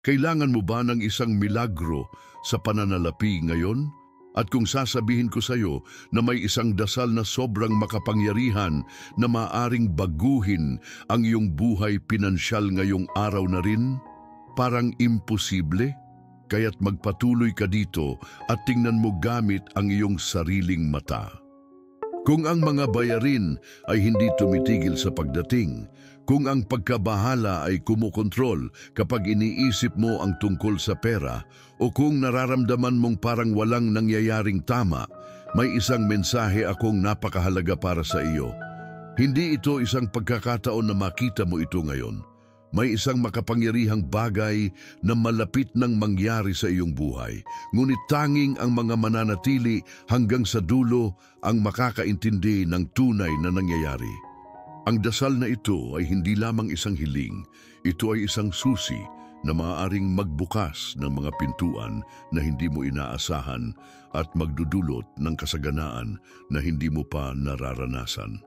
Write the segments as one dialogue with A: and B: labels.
A: Kailangan mo ba ng isang milagro sa pananalapi ngayon? At kung sasabihin ko sa iyo na may isang dasal na sobrang makapangyarihan na maaring baguhin ang iyong buhay pinansyal ngayong araw na rin, parang imposible? Kaya't magpatuloy ka dito at tingnan mo gamit ang iyong sariling mata. Kung ang mga bayarin ay hindi tumitigil sa pagdating, kung ang pagkabahala ay kumukontrol kapag iniisip mo ang tungkol sa pera, o kung nararamdaman mong parang walang nangyayaring tama, may isang mensahe akong napakahalaga para sa iyo. Hindi ito isang pagkakataon na makita mo ito ngayon. May isang makapangyarihang bagay na malapit nang mangyari sa iyong buhay. Ngunit tanging ang mga mananatili hanggang sa dulo ang makakaintindi ng tunay na nangyayari. Ang dasal na ito ay hindi lamang isang hiling. Ito ay isang susi na maaaring magbukas ng mga pintuan na hindi mo inaasahan at magdudulot ng kasaganaan na hindi mo pa nararanasan.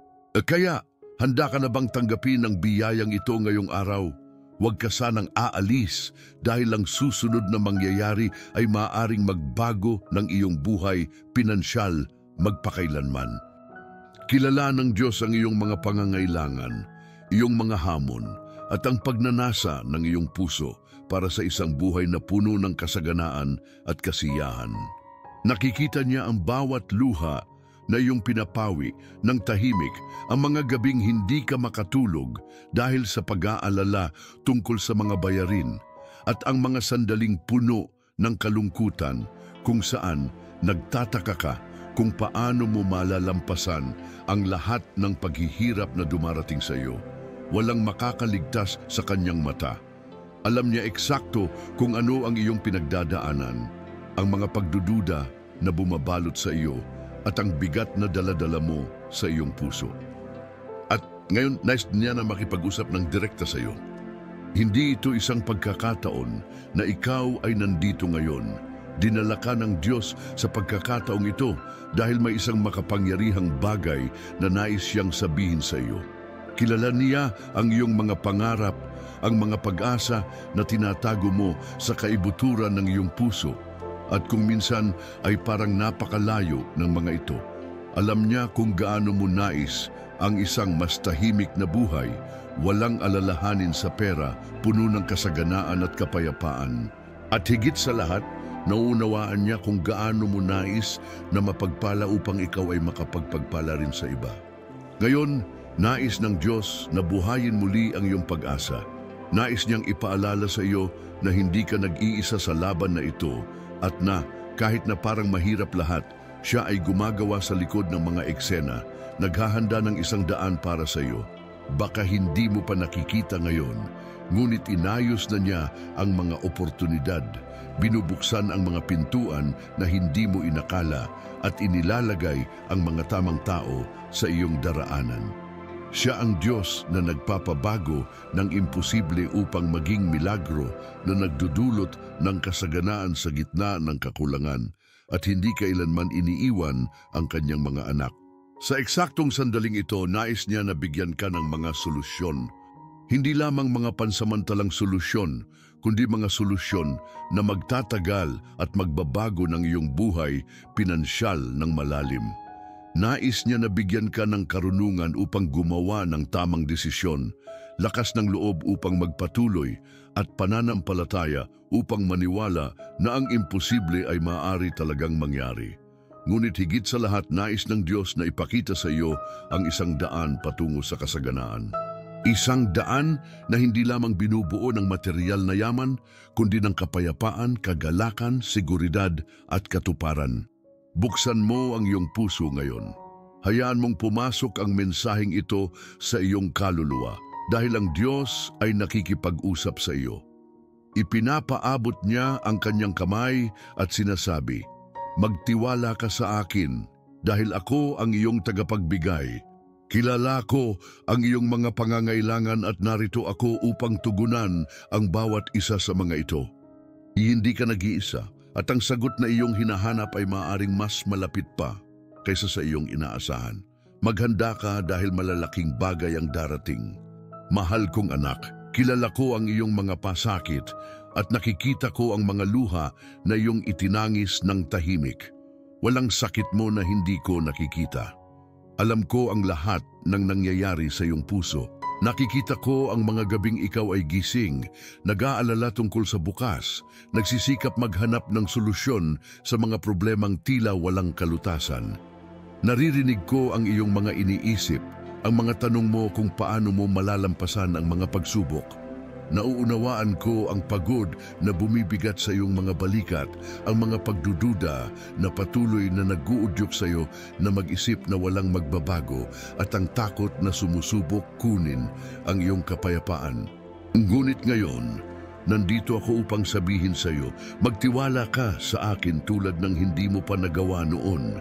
A: Kaya, handa ka na bang tanggapin ang biyayang ito ngayong araw? Huwag ka sanang aalis dahil ang susunod na mangyayari ay maaaring magbago ng iyong buhay, pinansyal, magpakailanman. Kilala ng Diyos ang iyong mga pangangailangan, iyong mga hamon, at ang pagnanasa ng iyong puso para sa isang buhay na puno ng kasaganaan at kasiyahan. Nakikita niya ang bawat luha na iyong pinapawi ng tahimik, ang mga gabing hindi ka makatulog dahil sa pag-aalala tungkol sa mga bayarin, at ang mga sandaling puno ng kalungkutan kung saan nagtataka ka kung paano mo malalampasan ang lahat ng paghihirap na dumarating sa iyo. Walang makakaligtas sa kanyang mata. Alam niya eksakto kung ano ang iyong pinagdadaanan, ang mga pagdududa na bumabalot sa iyo, at ang bigat na daladala mo sa iyong puso. At ngayon, nais niya na makipag-usap ng direkta sa iyo. Hindi ito isang pagkakataon na ikaw ay nandito ngayon. Dinala ka ng Diyos sa pagkakataong ito dahil may isang makapangyarihang bagay na nais siyang sabihin sa iyo. Kilala niya ang iyong mga pangarap, ang mga pag-asa na tinatago mo sa kaibuturan ng iyong puso. At kung minsan ay parang napakalayo ng mga ito, alam niya kung gaano mo nais ang isang mas tahimik na buhay, walang alalahanin sa pera, puno ng kasaganaan at kapayapaan. At higit sa lahat, nauunawaan niya kung gaano mo nais na mapagpala upang ikaw ay makapagpagpala rin sa iba. Ngayon, nais ng Diyos na buhayin muli ang iyong pag-asa. Nais niyang ipaalala sa iyo na hindi ka nag-iisa sa laban na ito, at na kahit na parang mahirap lahat, siya ay gumagawa sa likod ng mga eksena, naghahanda ng isang daan para sa iyo. Baka hindi mo pa nakikita ngayon, ngunit inayos na niya ang mga oportunidad, binubuksan ang mga pintuan na hindi mo inakala, at inilalagay ang mga tamang tao sa iyong daraanan. Siya ang Diyos na nagpapabago ng imposible upang maging milagro na nagdudulot ng kasaganaan sa gitna ng kakulangan, at hindi kailanman iniiwan ang kanyang mga anak. Sa eksaktong sandaling ito, nais niya na bigyan ka ng mga solusyon. Hindi lamang mga pansamantalang solusyon, kundi mga solusyon na magtatagal at magbabago ng iyong buhay, pinansyal ng malalim. Nais niya na bigyan ka ng karunungan upang gumawa ng tamang desisyon, lakas ng loob upang magpatuloy, at pananampalataya upang maniwala na ang imposible ay maaari talagang mangyari. Ngunit higit sa lahat, nais ng Diyos na ipakita sa iyo ang isang daan patungo sa kasaganaan. Isang daan na hindi lamang binubuo ng material na yaman, kundi ng kapayapaan, kagalakan, seguridad at katuparan. Buksan mo ang iyong puso ngayon. Hayaan mong pumasok ang mensaheng ito sa iyong kaluluwa dahil ang Diyos ay nakikipag-usap sa iyo. Ipinapaabot niya ang kanyang kamay at sinasabi, "Magtiwala ka sa akin dahil ako ang iyong tagapagbigay. Kilala ko ang iyong mga pangangailangan at narito ako upang tugunan ang bawat isa sa mga ito." Hindi ka nag-iisa. At ang sagot na iyong hinahanap ay maaaring mas malapit pa kaysa sa iyong inaasahan. Maghanda ka dahil malalaking bagay ang darating. Mahal kong anak, kilala ko ang iyong mga pasakit at nakikita ko ang mga luha na iyong itinangis ng tahimik. Walang sakit mo na hindi ko nakikita. Alam ko ang lahat ng nangyayari sa iyong puso. Nakikita ko ang mga gabing ikaw ay gising, nag-aalala tungkol sa bukas, nagsisikap maghanap ng solusyon sa mga problemang tila walang kalutasan. Naririnig ko ang iyong mga iniisip, ang mga tanong mo kung paano mo malalampasan ang mga pagsubok. Nauunawaan ko ang pagod na bumibigat sa iyong mga balikat, ang mga pagdududa na patuloy na nag-uudyok sa iyo na mag-isip na walang magbabago at ang takot na sumusubok kunin ang iyong kapayapaan. Ngunit ngayon, nandito ako upang sabihin sa iyo, magtiwala ka sa akin tulad ng hindi mo pa nagawa noon.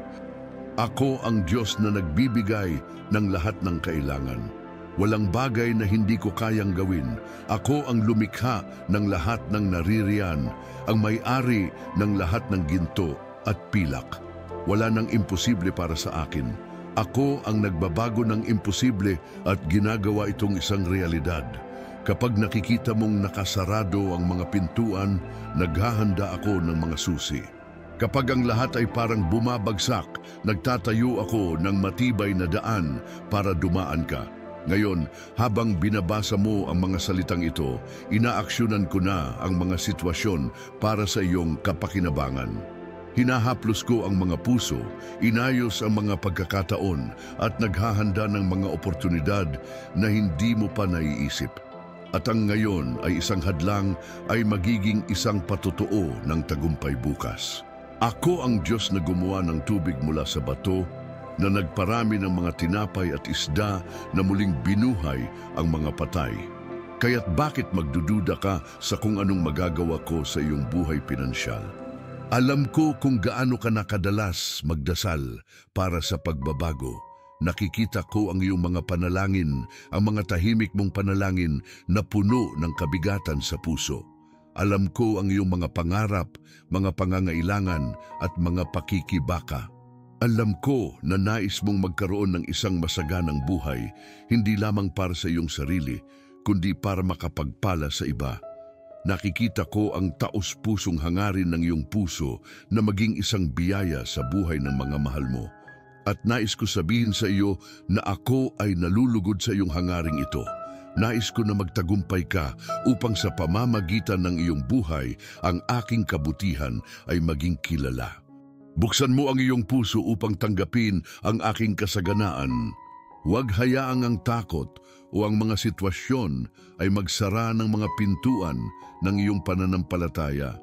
A: Ako ang Diyos na nagbibigay ng lahat ng kailangan. Walang bagay na hindi ko kayang gawin. Ako ang lumikha ng lahat ng naririyan, ang may-ari ng lahat ng ginto at pilak. Wala nang imposible para sa akin. Ako ang nagbabago ng imposible at ginagawa itong isang realidad. Kapag nakikita mong nakasarado ang mga pintuan, naghahanda ako ng mga susi. Kapag ang lahat ay parang bumabagsak, nagtatayo ako ng matibay na daan para dumaan ka. Ngayon, habang binabasa mo ang mga salitang ito, inaaksyonan ko na ang mga sitwasyon para sa iyong kapakinabangan. Hinahaplos ko ang mga puso, inayos ang mga pagkakataon at naghahanda ng mga oportunidad na hindi mo pa naiisip. At ang ngayon ay isang hadlang ay magiging isang patotoo ng tagumpay bukas. Ako ang Diyos na gumawa ng tubig mula sa bato, na nagparami ng mga tinapay at isda na muling binuhay ang mga patay. Kaya't bakit magdududa ka sa kung anong magagawa ko sa iyong buhay pinansyal? Alam ko kung gaano ka nakadalas magdasal para sa pagbabago. Nakikita ko ang iyong mga panalangin, ang mga tahimik mong panalangin na puno ng kabigatan sa puso. Alam ko ang iyong mga pangarap, mga pangangailangan at mga pakikibaka. Alam ko na nais mong magkaroon ng isang masaganang buhay, hindi lamang para sa iyong sarili, kundi para makapagpala sa iba. Nakikita ko ang taos-pusong hangarin ng iyong puso na maging isang biyaya sa buhay ng mga mahal mo. At nais ko sabihin sa iyo na ako ay nalulugod sa iyong hangaring ito. Nais ko na magtagumpay ka upang sa pamamagitan ng iyong buhay, ang aking kabutihan ay maging kilala. Buksan mo ang iyong puso upang tanggapin ang aking kasaganaan. Huwag hayaang ang takot o ang mga sitwasyon ay magsara ng mga pintuan ng iyong pananampalataya.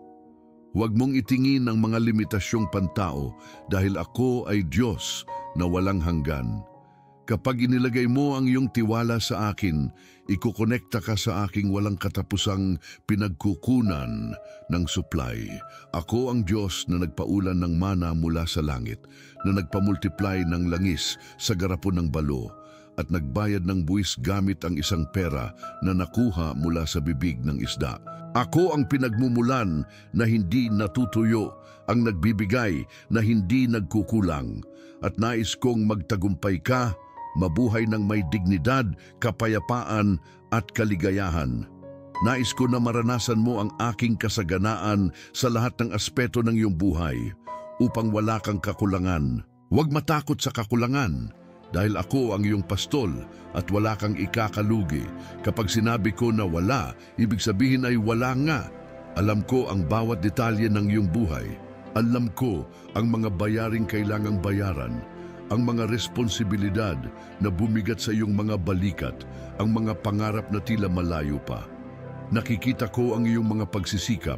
A: Huwag mong itingin ang mga limitasyong pantao dahil ako ay Diyos na walang hanggan. Kapag inilagay mo ang iyong tiwala sa akin, ikukonekta ka sa aking walang katapusang pinagkukunan ng supply. Ako ang Diyos na nagpaulan ng mana mula sa langit, na nagpamultiply ng langis sa garapon ng balo, at nagbayad ng buwis gamit ang isang pera na nakuha mula sa bibig ng isda. Ako ang pinagmumulan na hindi natutuyo, ang nagbibigay na hindi nagkukulang, at nais kong magtagumpay ka, mabuhay ng may dignidad, kapayapaan at kaligayahan. Nais ko na maranasan mo ang aking kasaganaan sa lahat ng aspeto ng iyong buhay upang wala kang kakulangan. Huwag matakot sa kakulangan dahil ako ang iyong pastol at wala kang ikakalugi. Kapag sinabi ko na wala, ibig sabihin ay wala nga. Alam ko ang bawat detalye ng iyong buhay. Alam ko ang mga bayaring kailangang bayaran, ang mga responsibilidad na bumigat sa iyong mga balikat, ang mga pangarap na tila malayo pa. Nakikita ko ang iyong mga pagsisikap,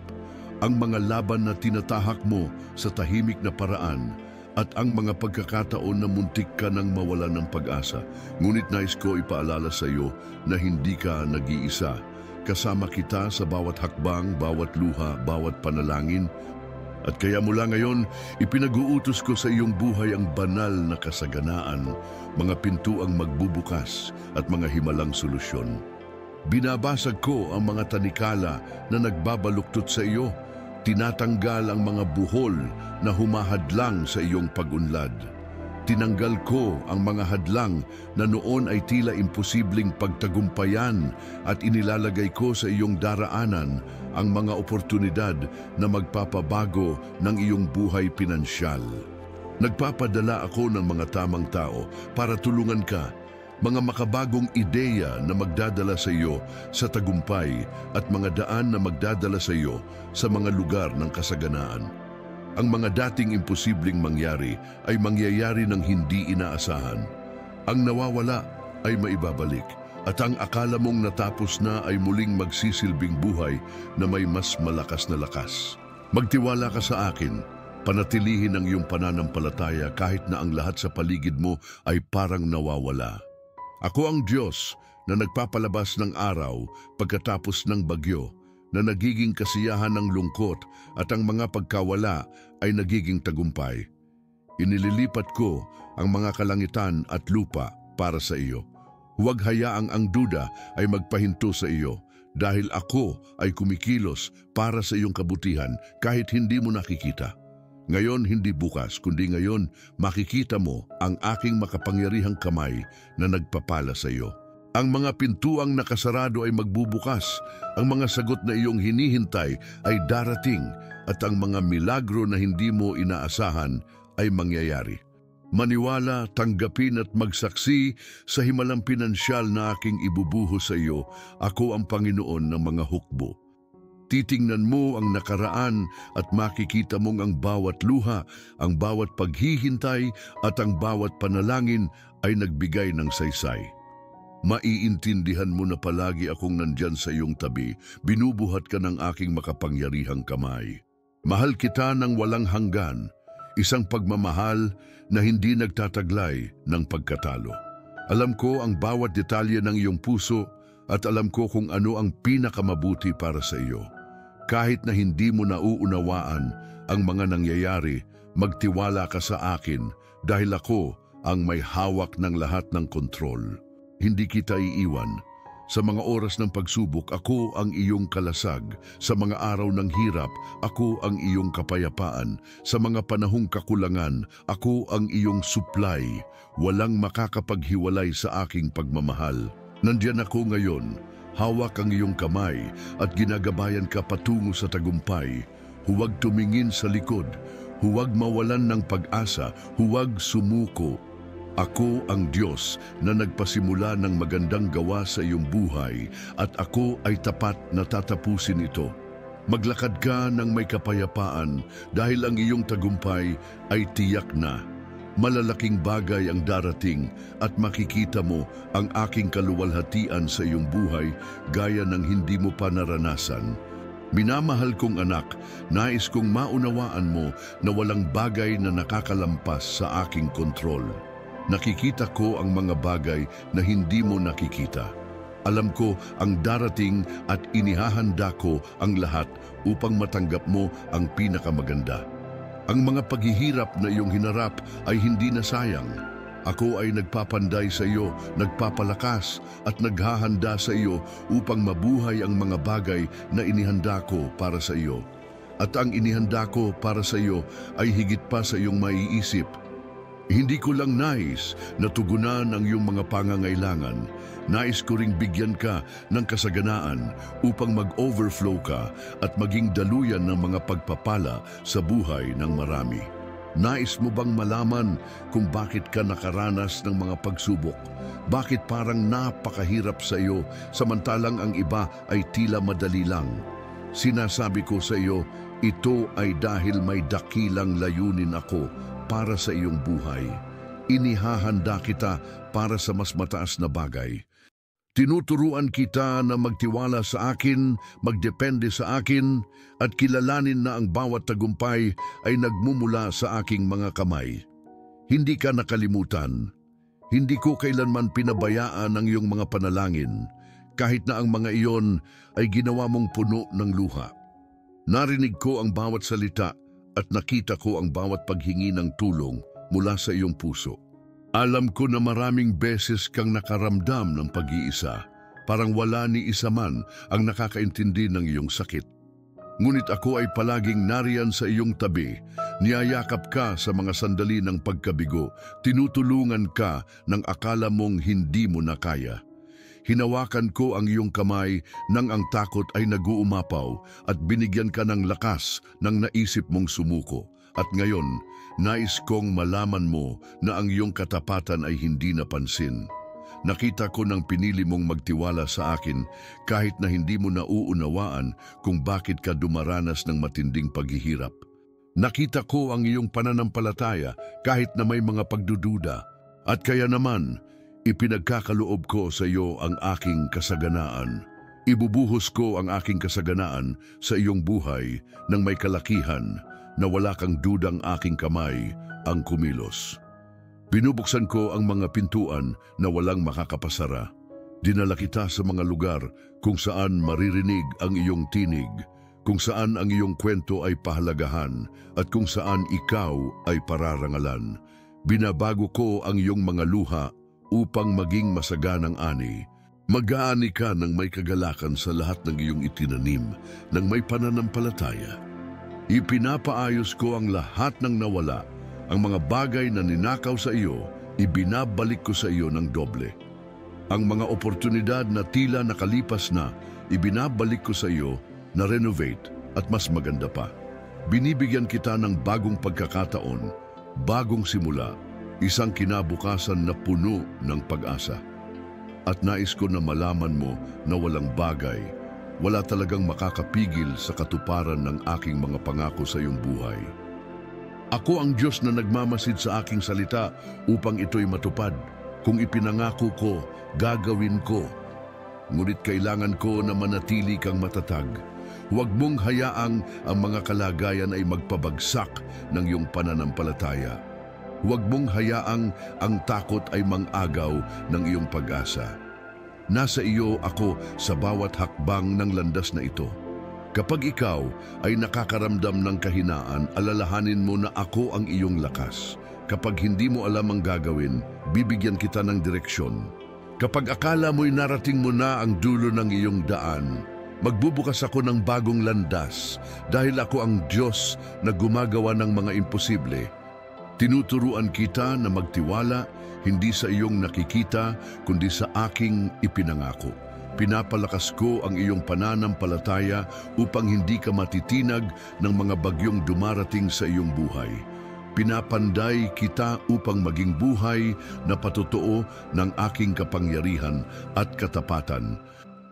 A: ang mga laban na tinatahak mo sa tahimik na paraan, at ang mga pagkakataon na muntik ka nang mawalan ng pag-asa. Ngunit nais ko ipaalala sa iyo na hindi ka nag-iisa. Kasama kita sa bawat hakbang, bawat luha, bawat panalangin. At kaya mula ngayon, ipinag-uutos ko sa iyong buhay ang banal na kasaganaan, mga pintuang magbubukas at mga himalang solusyon. Binabasag ko ang mga tanikala na nagbabaluktot sa iyo, tinatanggal ang mga buhol na humahadlang sa iyong pag-unlad. Tinanggal ko ang mga hadlang na noon ay tila imposibleng pagtagumpayan at inilalagay ko sa iyong daraanan ang mga oportunidad na magpapabago ng iyong buhay pinansyal. Nagpapadala ako ng mga tamang tao para tulungan ka, mga makabagong ideya na magdadala sa iyo sa tagumpay at mga daan na magdadala sa iyo sa mga lugar ng kasaganaan. Ang mga dating imposibleng mangyari ay mangyayari ng hindi inaasahan. Ang nawawala ay maibabalik at ang akala mong natapos na ay muling magsisilbing buhay na may mas malakas na lakas. Magtiwala ka sa akin, panatilihin ang iyong pananampalataya kahit na ang lahat sa paligid mo ay parang nawawala. Ako ang Diyos na nagpapalabas ng araw pagkatapos ng bagyo, na nagiging kasiyahan ng lungkot at ang mga pagkawala ay nagiging tagumpay. Inililipat ko ang mga kalangitan at lupa para sa iyo. Huwag hayaang ang duda ay magpahinto sa iyo dahil ako ay kumikilos para sa iyong kabutihan kahit hindi mo nakikita. Ngayon hindi bukas, kundi ngayon makikita mo ang aking makapangyarihang kamay na nagpapala sa iyo. Ang mga pintuang nakasarado ay magbubukas, ang mga sagot na iyong hinihintay ay darating at ang mga milagro na hindi mo inaasahan ay mangyayari. Maniwala, tanggapin at magsaksi sa himalang pinansyal na aking ibubuhos sa iyo. Ako ang Panginoon ng mga hukbo. Titingnan mo ang nakaraan at makikita mong ang bawat luha, ang bawat paghihintay at ang bawat panalangin ay nagbigay ng saysay. Maiintindihan mo na palagi akong nandyan sa iyong tabi, binubuhat ka ng aking makapangyarihang kamay. Mahal kita ng walang hanggan, isang pagmamahal na hindi nagtataglay ng pagkatalo. Alam ko ang bawat detalye ng iyong puso at alam ko kung ano ang pinakamabuti para sa iyo. Kahit na hindi mo nauunawaan ang mga nangyayari, magtiwala ka sa akin dahil ako ang may hawak ng lahat ng kontrol. Hindi kita iiwan. Sa mga oras ng pagsubok, ako ang iyong kalasag. Sa mga araw ng hirap, ako ang iyong kapayapaan. Sa mga panahong kakulangan, ako ang iyong supply. Walang makakapaghiwalay sa aking pagmamahal. Nandiyan ako ngayon. Hawak ang iyong kamay at ginagabayan ka patungo sa tagumpay. Huwag tumingin sa likod. Huwag mawalan ng pag-asa. Huwag sumuko. Ako ang Diyos na nagpasimula ng magandang gawa sa iyong buhay at ako ay tapat na tatapusin ito. Maglakad ka ng may kapayapaan dahil ang iyong tagumpay ay tiyak na. Malalaking bagay ang darating at makikita mo ang aking kaluwalhatian sa iyong buhay gaya ng hindi mo pa naranasan. Minamahal kong anak, nais kong maunawaan mo na walang bagay na nakakalampas sa aking kontrol. Nakikita ko ang mga bagay na hindi mo nakikita. Alam ko ang darating at inihahanda ko ang lahat upang matanggap mo ang pinakamaganda. Ang mga paghihirap na iyong hinarap ay hindi na sayang. Ako ay nagpapanday sa iyo, nagpapalakas at naghahanda sa iyo upang mabuhay ang mga bagay na inihanda ko para sa iyo. At ang inihanda ko para sa iyo ay higit pa sa iyong maiisip. Hindi ko lang nais na tugunan ang iyong mga pangangailangan. Nais ko ring bigyan ka ng kasaganaan upang mag-overflow ka at maging daluyan ng mga pagpapala sa buhay ng marami. Nais mo bang malaman kung bakit ka nakaranas ng mga pagsubok? Bakit parang napakahirap sa iyo samantalang ang iba ay tila madali lang? Sinasabi ko sa iyo, ito ay dahil may dakilang layunin ako para sa iyong buhay. Inihahanda kita para sa mas mataas na bagay. Tinuturuan kita na magtiwala sa akin, magdepende sa akin, at kilalanin na ang bawat tagumpay ay nagmumula sa aking mga kamay. Hindi ka nakalimutan. Hindi ko kailanman pinabayaan ang iyong mga panalangin, kahit na ang mga iyon ay ginawa mong puno ng luha. Narinig ko ang bawat salita at nakita ko ang bawat paghingi ng tulong mula sa iyong puso. Alam ko na maraming beses kang nakaramdam ng pag-iisa, parang wala ni isa man ang nakakaintindi ng iyong sakit. Ngunit ako ay palaging nariyan sa iyong tabi, Niyayakap ka sa mga sandali ng pagkabigo, tinutulungan ka ng akala mong hindi mo na kaya. Hinawakan ko ang iyong kamay nang ang takot ay naguumapaw at binigyan ka ng lakas nang naisip mong sumuko. At ngayon, nais kong malaman mo na ang iyong katapatan ay hindi napansin. Nakita ko nang pinili mong magtiwala sa akin kahit na hindi mo nauunawaan kung bakit ka dumaranas ng matinding paghihirap. Nakita ko ang iyong pananampalataya kahit na may mga pagdududa. At kaya naman, ipinagkakaloob ko sa iyo ang aking kasaganaan. Ibubuhos ko ang aking kasaganaan sa iyong buhay nang may kalakihan na wala kang dudang aking kamay ang kumilos. Binubuksan ko ang mga pintuan na walang makakapasara. Dinala kita sa mga lugar kung saan maririnig ang iyong tinig, kung saan ang iyong kwento ay pahalagahan at kung saan ikaw ay pararangalan. Binabago ko ang iyong mga luha upang maging masaganang ani. Mag-aani ka ng may kagalakan sa lahat ng iyong itinanim, ng may pananampalataya. Ipinapaayos ko ang lahat ng nawala, ang mga bagay na ninakaw sa iyo, ibinabalik ko sa iyo ng doble. Ang mga oportunidad na tila nakalipas na, ibinabalik ko sa iyo na renovate at mas maganda pa. Binibigyan kita ng bagong pagkakataon, bagong simula, isang kinabukasan na puno ng pag-asa. At nais ko na malaman mo na walang bagay, wala talagang makakapigil sa katuparan ng aking mga pangako sa iyong buhay. Ako ang Diyos na nagmamasid sa aking salita upang ito'y matupad. Kung ipinangako ko, gagawin ko. Ngunit kailangan ko na manatili kang matatag. Huwag mong hayaang ang mga kalagayan ay magpabagsak ng iyong pananampalataya. Huwag mong hayaang ang takot ay mangagaw ng iyong pag-asa. Nasa iyo ako sa bawat hakbang ng landas na ito. Kapag ikaw ay nakakaramdam ng kahinaan, alalahanin mo na ako ang iyong lakas. Kapag hindi mo alam ang gagawin, bibigyan kita ng direksyon. Kapag akala mo'y narating mo na ang dulo ng iyong daan, magbubukas ako ng bagong landas dahil ako ang Diyos na gumagawa ng mga imposible. Tinuturuan kita na magtiwala, hindi sa iyong nakikita, kundi sa aking ipinangako. Pinapalakas ko ang iyong pananampalataya upang hindi ka matitinag ng mga bagyong dumarating sa iyong buhay. Pinapanday kita upang maging buhay na patotoo ng aking kapangyarihan at katapatan.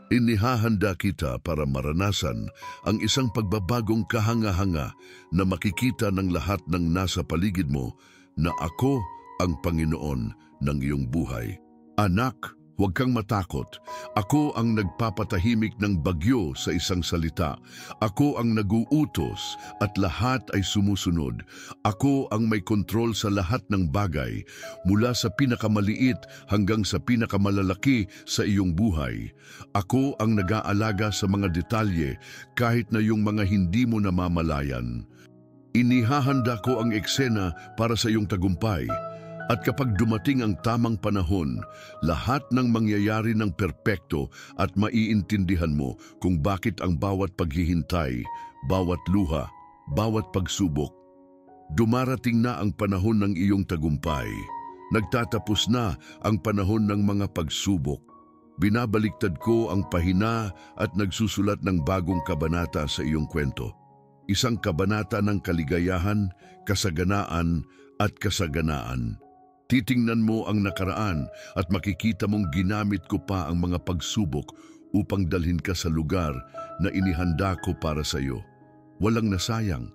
A: Inihahanda kita para maranasan ang isang pagbabagong kahanga-hanga na makikita ng lahat ng nasa paligid mo na ako ang Panginoon ng iyong buhay. Anak, huwag kang matakot. Ako ang nagpapatahimik ng bagyo sa isang salita. Ako ang naguutos at lahat ay sumusunod. Ako ang may kontrol sa lahat ng bagay, mula sa pinakamaliit hanggang sa pinakamalalaki sa iyong buhay. Ako ang nag-aalaga sa mga detalye kahit na yung mga hindi mo namamalayan. Inihahanda ko ang eksena para sa iyong tagumpay. At kapag dumating ang tamang panahon, lahat ng mangyayari ng perpekto at maiintindihan mo kung bakit ang bawat paghihintay, bawat luha, bawat pagsubok. Dumarating na ang panahon ng iyong tagumpay. Nagtatapos na ang panahon ng mga pagsubok. Binabaliktad ko ang pahina at nagsusulat ng bagong kabanata sa iyong kwento. Isang kabanata ng kaligayahan, kasaganaan at kasaganaan. Titingnan mo ang nakaraan at makikita mong ginamit ko pa ang mga pagsubok upang dalhin ka sa lugar na inihanda ko para sa iyo. Walang nasayang.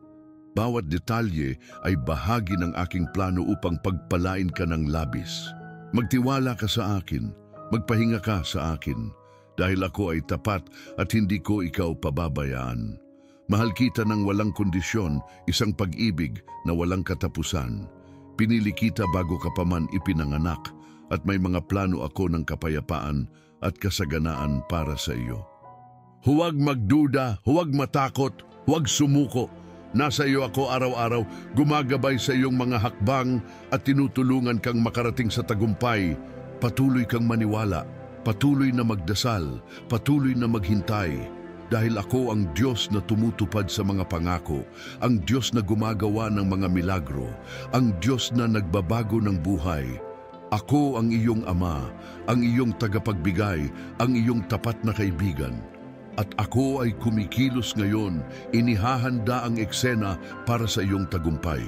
A: Bawat detalye ay bahagi ng aking plano upang pagpalain ka ng labis. Magtiwala ka sa akin, magpahinga ka sa akin, dahil ako ay tapat at hindi ko ikaw pababayaan. Mahal kita ng walang kondisyon, isang pag-ibig na walang katapusan. Pinili kita bago ka pa man ipinanganak at may mga plano ako ng kapayapaan at kasaganaan para sa iyo. Huwag magduda, huwag matakot, huwag sumuko. Nasa iyo ako araw-araw, gumagabay sa iyong mga hakbang at tinutulungan kang makarating sa tagumpay. Patuloy kang maniwala, patuloy na magdasal, patuloy na maghintay. Dahil ako ang Diyos na tumutupad sa mga pangako, ang Diyos na gumagawa ng mga milagro, ang Diyos na nagbabago ng buhay. Ako ang iyong Ama, ang iyong tagapagbigay, ang iyong tapat na kaibigan. At ako ay kumikilos ngayon, inihahanda ang eksena para sa iyong tagumpay.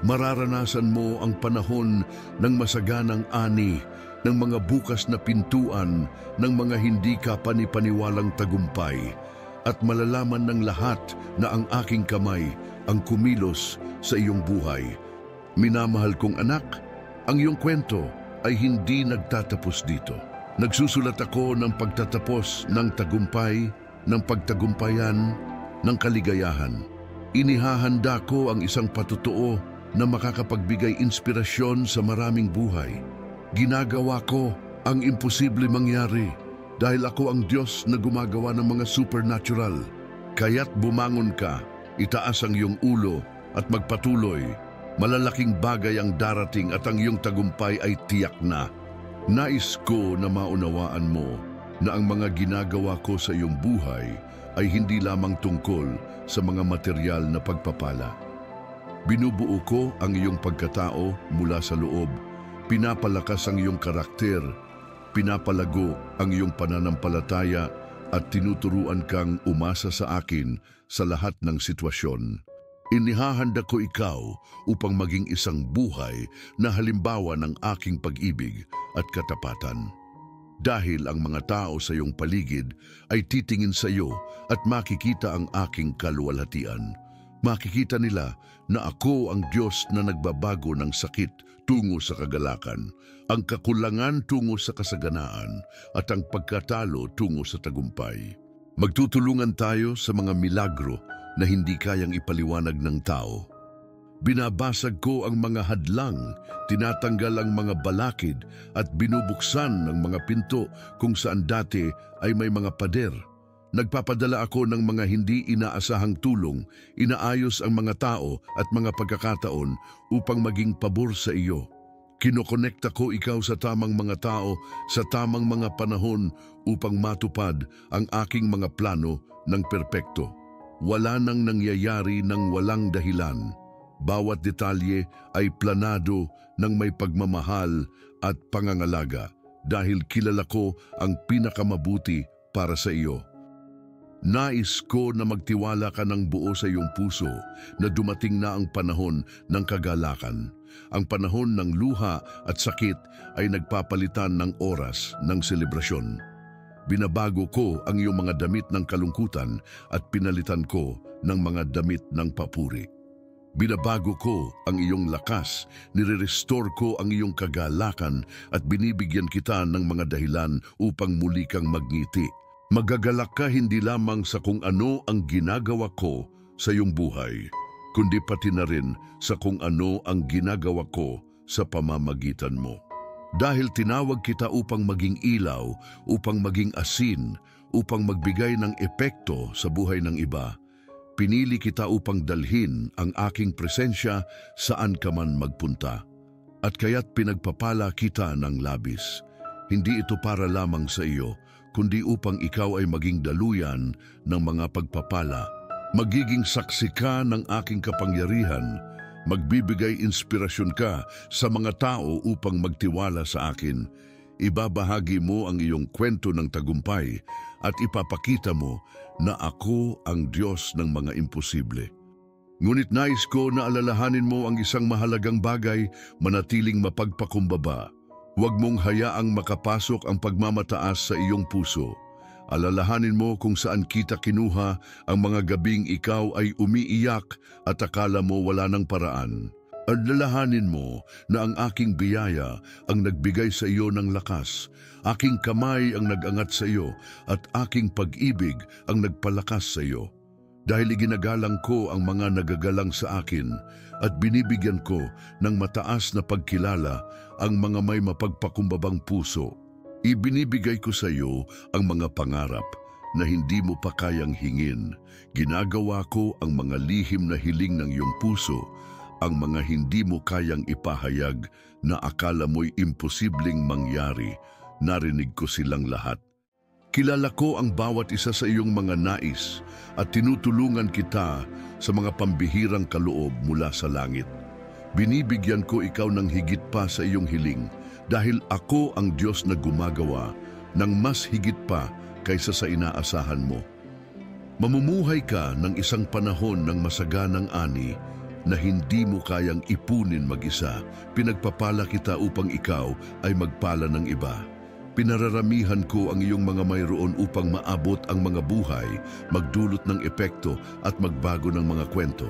A: Mararanasan mo ang panahon ng masaganang ani, ng mga bukas na pintuan, ng mga hindi ka panipaniwalang tagumpay, at malalaman ng lahat na ang aking kamay ang kumilos sa iyong buhay. Minamahal kong anak, ang iyong kwento ay hindi nagtatapos dito. Nagsusulat ako ng pagtatapos ng tagumpay, ng pagtagumpayan, ng kaligayahan. Inihahanda ko ang isang patutuo na makakapagbigay inspirasyon sa maraming buhay. Ginagawa ko ang imposible mangyari dahil ako ang Diyos na gumagawa ng mga supernatural. Kaya't bumangon ka, itaas ang iyong ulo at magpatuloy. Malalaking bagay ang darating at ang iyong tagumpay ay tiyak na. Nais ko na maunawaan mo na ang mga ginagawa ko sa iyong buhay ay hindi lamang tungkol sa mga material na pagpapala. Binubuo ko ang iyong pagkatao mula sa loob. Pinapalakas ang iyong karakter, pinapalago ang iyong pananampalataya at tinuturuan kang umasa sa akin sa lahat ng sitwasyon. Inihahanda ko ikaw upang maging isang buhay na halimbawa ng aking pag-ibig at katapatan. Dahil ang mga tao sa iyong paligid ay titingin sa iyo at makikita ang aking kaluwalhatian. Makikita nila na ako ang Diyos na nagbabago ng sakit tungo sa kagalakan, ang kakulangan tungo sa kasaganaan, at ang pagkatalo tungo sa tagumpay. Magtutulungan tayo sa mga milagro na hindi kayang ipaliwanag ng tao. Binabasag ko ang mga hadlang, tinatanggal ang mga balakid at binubuksan ng mga pinto kung saan dati ay may mga pader. Nagpapadala ako ng mga hindi inaasahang tulong, inaayos ang mga tao at mga pagkakataon upang maging pabor sa iyo. Kinokonekta ko ikaw sa tamang mga tao, sa tamang mga panahon upang matupad ang aking mga plano ng perpekto. Wala nang nangyayari ng walang dahilan. Bawat detalye ay planado ng may pagmamahal at pangangalaga dahil kilala ko ang pinakamabuti para sa iyo. Nais ko na magtiwala ka ng buo sa iyong puso na dumating na ang panahon ng kagalakan. Ang panahon ng luha at sakit ay nagpapalitan ng oras ng selebrasyon. Binabago ko ang iyong mga damit ng kalungkutan at pinalitan ko ng mga damit ng papuri. Binabago ko ang iyong lakas, nire-restore ko ang iyong kagalakan at binibigyan kita ng mga dahilan upang muli kang magngiti. Magagalak ka hindi lamang sa kung ano ang ginagawa ko sa iyong buhay, kundi pati na rin sa kung ano ang ginagawa ko sa pamamagitan mo. Dahil tinawag kita upang maging ilaw, upang maging asin, upang magbigay ng epekto sa buhay ng iba, pinili kita upang dalhin ang aking presensya saan ka man magpunta. At kaya't pinagpapala kita ng labis. Hindi ito para lamang sa iyo, kundi upang ikaw ay maging daluyan ng mga pagpapala. Magiging saksi ka ng aking kapangyarihan, magbibigay inspirasyon ka sa mga tao upang magtiwala sa akin. Ibabahagi mo ang iyong kwento ng tagumpay at ipapakita mo na ako ang Diyos ng mga imposible. Ngunit nais ko na alalahanin mo ang isang mahalagang bagay, manatiling mapagpakumbaba. Huwag mong hayaang makapasok ang pagmamataas sa iyong puso. Alalahanin mo kung saan kita kinuha ang mga gabing ikaw ay umiiyak at akala mo wala ng paraan. Alalahanin mo na ang aking biyaya ang nagbigay sa iyo ng lakas, aking kamay ang nag-angat sa iyo at aking pag-ibig ang nagpalakas sa iyo. Dahil iginagalang ko ang mga nagagalang sa akin at binibigyan ko ng mataas na pagkilala ang mga may mapagpakumbabang puso. Ibinibigay ko sa iyo ang mga pangarap na hindi mo pa kayang hingin. Ginagawa ko ang mga lihim na hiling ng iyong puso, ang mga hindi mo kayang ipahayag na akala mo'y imposibleng mangyari. Narinig ko silang lahat. Kilala ko ang bawat isa sa iyong mga nais at tinutulungan kita sa mga pambihirang kaloob mula sa langit. Binibigyan ko ikaw ng higit pa sa iyong hiling dahil ako ang Diyos na gumagawa ng mas higit pa kaysa sa inaasahan mo. Mamumuhay ka ng isang panahon ng masaganang ani na hindi mo kayang ipunin mag-isa. Pinagpapala kita upang ikaw ay magpala ng iba. Pinararamihan ko ang iyong mga mayroon upang maabot ang mga buhay, magdulot ng epekto at magbago ng mga kwento.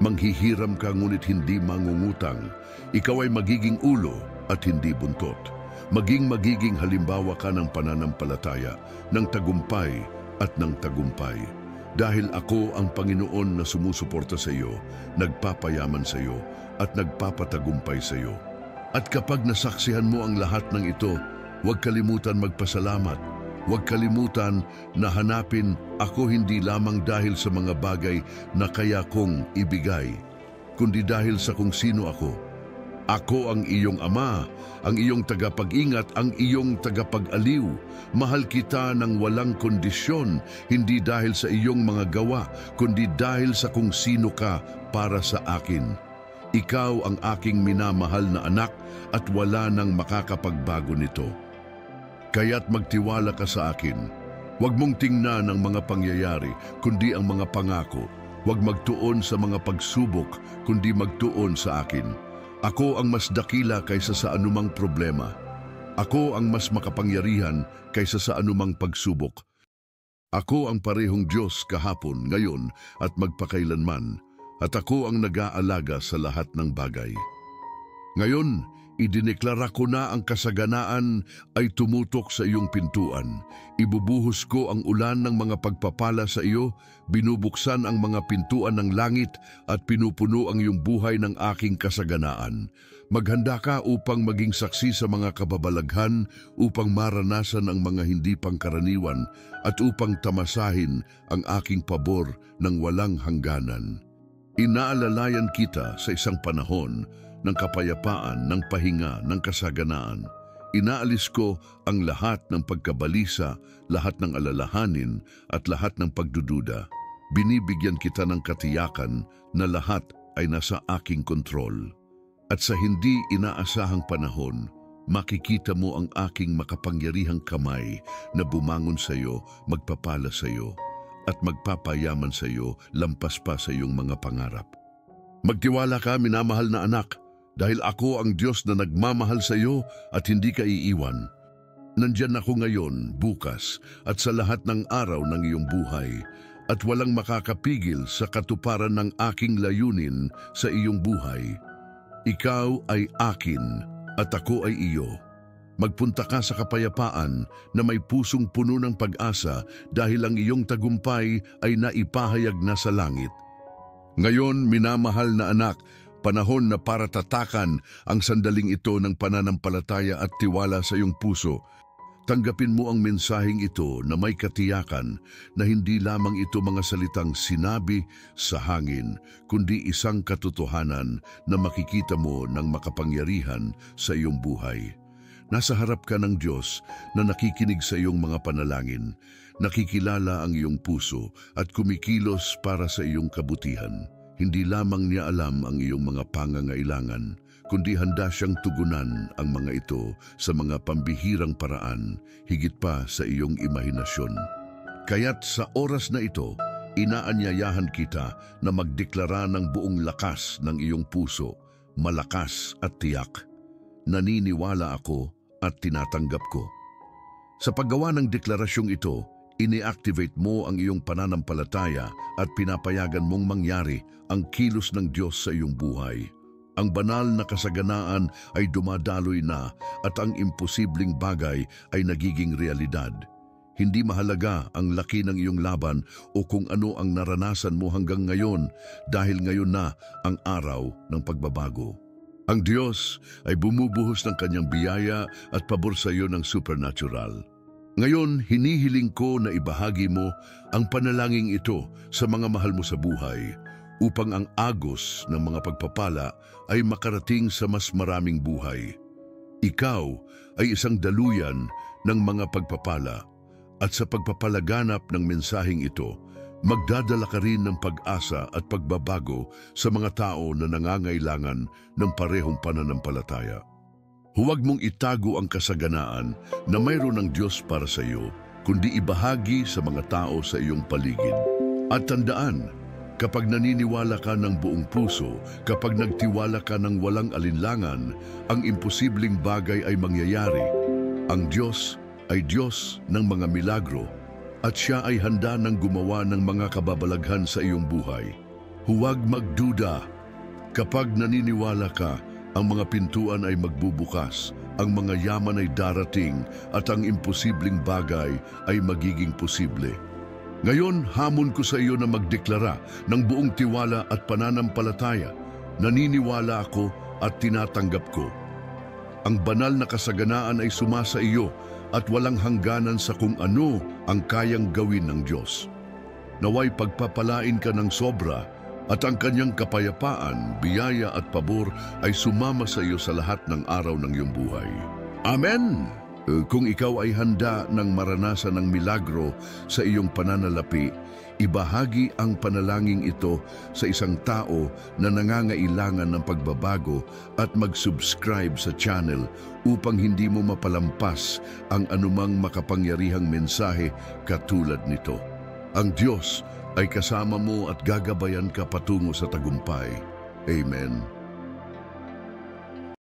A: Manghihiram ka ngunit hindi mangungutang. Ikaw ay magiging ulo at hindi buntot. Magiging halimbawa ka ng pananampalataya, ng tagumpay at ng tagumpay. Dahil ako ang Panginoon na sumusuporta sa iyo, nagpapayaman sa iyo at nagpapatagumpay sa iyo. At kapag nasaksihan mo ang lahat ng ito, huwag kalimutan magpasalamat. Huwag kalimutan na hanapin ako hindi lamang dahil sa mga bagay na kaya kong ibigay, kundi dahil sa kung sino ako. Ako ang iyong ama, ang iyong tagapag-ingat, ang iyong tagapag-aliw. Mahal kita ng walang kondisyon, hindi dahil sa iyong mga gawa, kundi dahil sa kung sino ka para sa akin. Ikaw ang aking minamahal na anak at wala nang makakapagbago nito. Kaya't magtiwala ka sa akin. Huwag mong tingnan ang mga pangyayari, kundi ang mga pangako. Huwag magtuon sa mga pagsubok, kundi magtuon sa akin. Ako ang mas dakila kaysa sa anumang problema. Ako ang mas makapangyarihan kaysa sa anumang pagsubok. Ako ang parehong Diyos kahapon, ngayon at magpakailanman, at ako ang nag-aalaga sa lahat ng bagay. Ngayon, idineklara ko na ang kasaganaan ay tumutok sa iyong pintuan. Ibubuhos ko ang ulan ng mga pagpapala sa iyo, binubuksan ang mga pintuan ng langit at pinupuno ang iyong buhay ng aking kasaganaan. Maghanda ka upang maging saksi sa mga kababalaghan, upang maranasan ang mga hindi pangkaraniwan at upang tamasahin ang aking pabor ng walang hangganan. Inaalalayan kita sa isang panahon ng kapayapaan, ng pahinga, ng kasaganaan. Inaalis ko ang lahat ng pagkabalisa, lahat ng alalahanin at lahat ng pagdududa. Binibigyan kita ng katiyakan na lahat ay nasa aking kontrol. At sa hindi inaasahang panahon, makikita mo ang aking makapangyarihang kamay na bumangon sa iyo, magpapala sa iyo, at magpapayaman sa iyo, lampas pa sa iyong mga pangarap. Magtiwala ka, minamahal na anak, dahil ako ang Diyos na nagmamahal sa iyo at hindi ka iiwan. Nandyan ako ngayon, bukas, at sa lahat ng araw ng iyong buhay, at walang makakapigil sa katuparan ng aking layunin sa iyong buhay. Ikaw ay akin at ako ay iyo. Magpunta ka sa kapayapaan na may pusong puno ng pag-asa dahil ang iyong tagumpay ay naipahayag na sa langit. Ngayon, minamahal na anak, panahon na para tatakan ang sandaling ito ng pananampalataya at tiwala sa iyong puso. Tanggapin mo ang mensaheng ito na may katiyakan na hindi lamang ito mga salitang sinabi sa hangin, kundi isang katotohanan na makikita mo ng makapangyarihan sa iyong buhay. Nasa harap ka ng Diyos na nakikinig sa iyong mga panalangin, nakikilala ang iyong puso at kumikilos para sa iyong kabutihan. Hindi lamang niya alam ang iyong mga pangangailangan, kundi handa siyang tugunan ang mga ito sa mga pambihirang paraan, higit pa sa iyong imahinasyon. Kaya't sa oras na ito, inaanyayahan kita na magdeklara ng buong lakas ng iyong puso, malakas at tiyak. Naniniwala ako at tinatanggap ko. Sa paggawa ng deklarasyong ito, ini-activate mo ang iyong pananampalataya at pinapayagan mong mangyari ang kilos ng Diyos sa iyong buhay. Ang banal na kasaganaan ay dumadaloy na at ang imposibleng bagay ay nagiging realidad. Hindi mahalaga ang laki ng iyong laban o kung ano ang naranasan mo hanggang ngayon dahil ngayon na ang araw ng pagbabago. Ang Diyos ay bumubuhos ng kanyang biyaya at pabor sa iyo ng supernatural. Ngayon, hinihiling ko na ibahagi mo ang panalangin ito sa mga mahal mo sa buhay upang ang agos ng mga pagpapala ay makarating sa mas maraming buhay. Ikaw ay isang daluyan ng mga pagpapala. At sa pagpapalaganap ng mensaheng ito, magdadala ka rin ng pag-asa at pagbabago sa mga tao na nangangailangan ng parehong pananampalataya. Huwag mong itago ang kasaganaan na mayroon ng Diyos para sa iyo, kundi ibahagi sa mga tao sa iyong paligid. At tandaan, kapag naniniwala ka ng buong puso, kapag nagtiwala ka ng walang alinlangan, ang imposibleng bagay ay mangyayari. Ang Diyos ay Diyos ng mga milagro at Siya ay handa ng gumawa ng mga kababalaghan sa iyong buhay. Huwag magduda. Kapag naniniwala ka, ang mga pintuan ay magbubukas, ang mga yaman ay darating at ang imposibleng bagay ay magiging posible. Ngayon, hamon ko sa iyo na magdeklara ng buong tiwala at pananampalataya. Naniniwala ako at tinatanggap ko. Ang banal na kasaganaan ay sumasa iyo at walang hangganan sa kung ano ang kayang gawin ng Diyos. Naway pagpapalain ka ng sobra at ang kanyang kapayapaan, biyaya at pabor ay sumama sa iyo sa lahat ng araw ng iyong buhay. Amen! Kung ikaw ay handa ng maranasan ng milagro sa iyong pananalapi, ibahagi ang panalangin ito sa isang tao na nangangailangan ng pagbabago at mag-subscribe sa channel upang hindi mo mapalampas ang anumang makapangyarihang mensahe katulad nito. Ang Diyos ay kasama mo at gagabayan ka patungo sa tagumpay. Amen.